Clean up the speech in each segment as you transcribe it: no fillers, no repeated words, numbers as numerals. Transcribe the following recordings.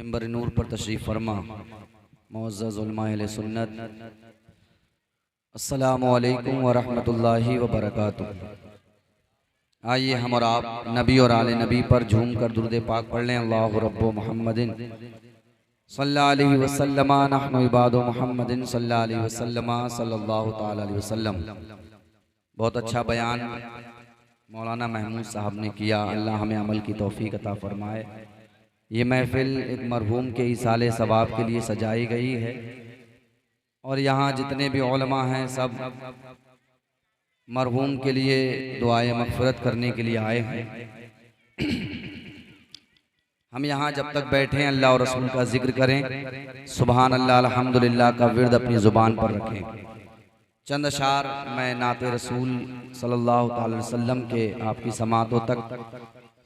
मिंबर नूर पर तशरीफ़ फरमा मुअज़्ज़ज़ उलमा अहले सुन्नत, अस्सलामु अलैकुम व रहमतुल्लाहि व बरकातुहू। आइए हम और आप नबी और आले नबी पर झूम कर दुरूद पाक पढ़ लें। अल्लाहु रब्बु मुहम्मदिन सल्लल्लाहु अलैहि वसल्लम नहनु इबादु मुहम्मदिन सल्लल्लाहु अलैहि वसल्लम सल्लल्लाहु ताला अलैहि वसल्लम। बहुत अच्छा बयान मौलाना महमूद साहब ने किया। अल्लाह हमें अमल की तौफीक अता फरमाए। ये महफिल एक मरहूम के इसाले सवाब के लिए सजाई गई है और यहाँ जितने भी उलमा हैं सब मरहूम के लिए दुआए मग़फ़िरत करने के लिए आए हैं। हम यहाँ जब तक बैठे हैं अल्लाह और रसूल का जिक्र करें, सुबहान अल्लाह अल्हम्दुलिल्लाह का विर्द अपनी ज़ुबान पर रखें। चंद अशार मैं नाते रसूल सल्लल्लाहु अलैहि वसल्लम के आपकी समातों तक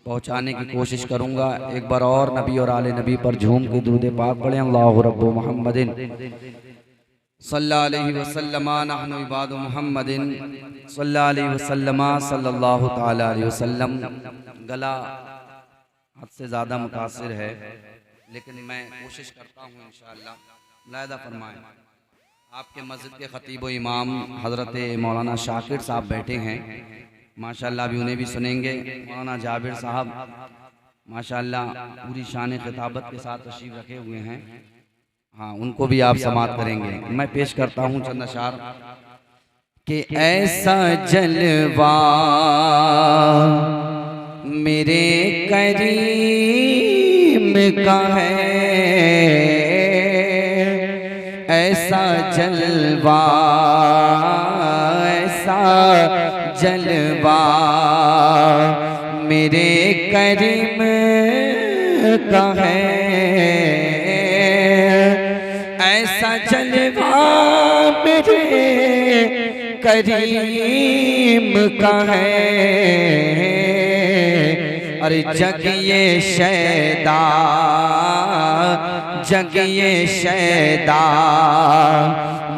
पहुँचाने की कोशिश करूँगा। एक बार और नबी और आले नबी पर झूम के दुरूद पाक पढ़ें। अल्लाहु रब्बु मुहम्मदिन सल्लल्लाहु अलैहि वसल्लम नहनु इबादु मुहम्मदिन सल्लल्लाहु अलैहि वसल्लम सल्लल्लाहु ताला अलैहि वसल्लम। गला हद से ज़्यादा मुतासिर है लेकिन मैं कोशिश करता हूँ इंशाअल्लाह। मुलाहिज़ा फरमाएं, आपके मस्जिद के खतीब व इमाम हज़रत मौलाना शाकिर साहब बैठे हैं माशाअल्लाह, अभी उन्हें भी सुनेंगे। मौलाना जाबिर साहब माशाअल्लाह पूरी शान खिताबत के साथ तशरीफ़ रखे हुए हैं। हाँ, उनको भी आप समात करेंगे। मैं पेश करता हूँ चंद अशार कि ऐसा जलवा मेरे करीम का है, ऐसा जलवा ऐसा जलवा मेरे करीम का है, ऐसा जलवा मेरे करीम का है। अरे जग ये शैदा जग ये शैदा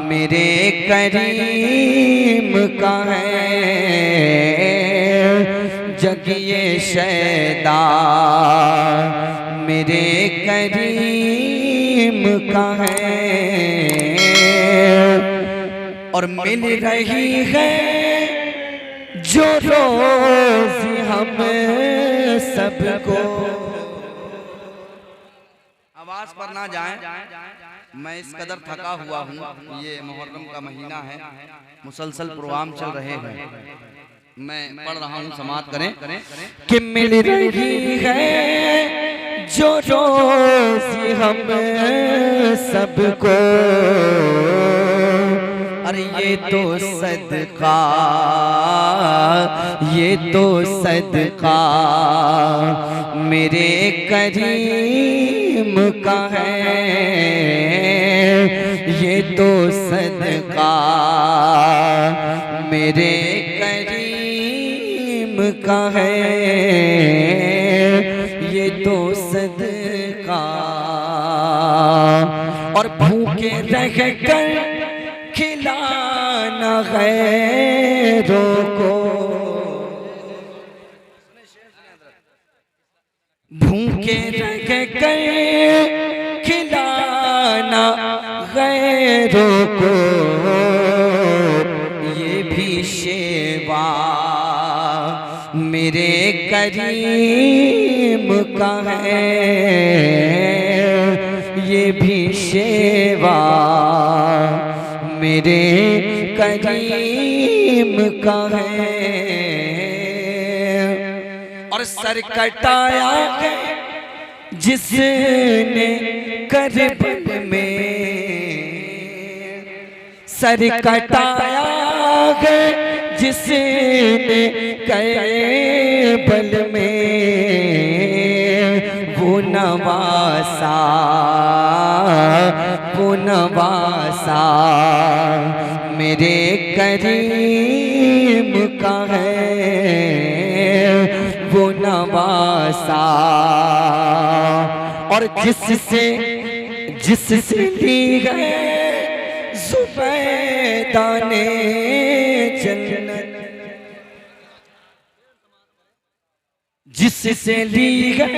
मेरे करीम का है, जग ये शैदा मेरे करीम का है। और मिल रही है जो रोज़ हम सबको, आवाज पर ना जाएं, मैं इस कदर थका हुआ हूँ। ये मुहर्रम का महीना है, मुसलसल प्रोग्राम चल रहे हैं, मैं पढ़ रहा हूँ, समात करें कि मिल रही है जो रोज़ हम सबको। अरे ये तो सदका ये तो सदका मेरे करीम का है, ये तो सदका मेरे करीम का है, ये तो सदका। और भूखे रह कर खिलाना गैरों को, भूखे रह कर खिलाना गैरों को, ये भी शेवा मेरे करीम का है, ये भी शेवा मेरे करीम का है। और सर कटाया है जिसने करबल में, सर कटाया है जिसने करबल में, वो नवासा वो नवासा मेरे करीम का है, वो नवासा। और जिससे ली है ज़ुबैदा ने जन्नत, जिससे ली है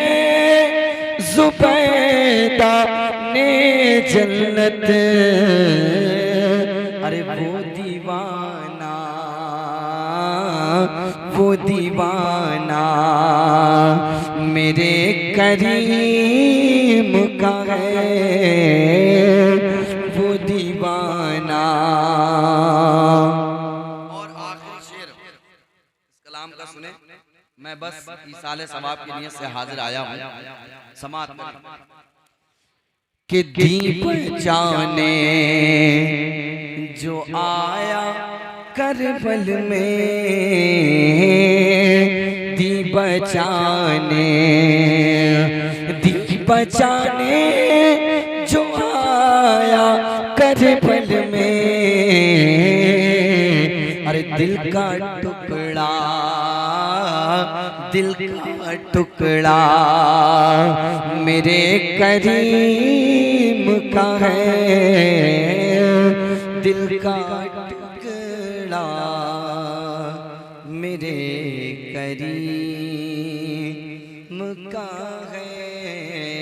ज़ुबैदा दाने जन्नत, अरे वो दीवाना मेरे करीम का है, वो दीवाना। और आखिरी शेर इस कलाम का सुने, मैं बस इसाले सवाब की नियत से हाजिर आया हूँ, समात करें कि दीप जाने जो आया करबल में, दीप बचाने जो आया करबल में, अरे दिल का टुकड़ा मेरे करीम का है, दिल का टुकड़ा मेरे करीम का है।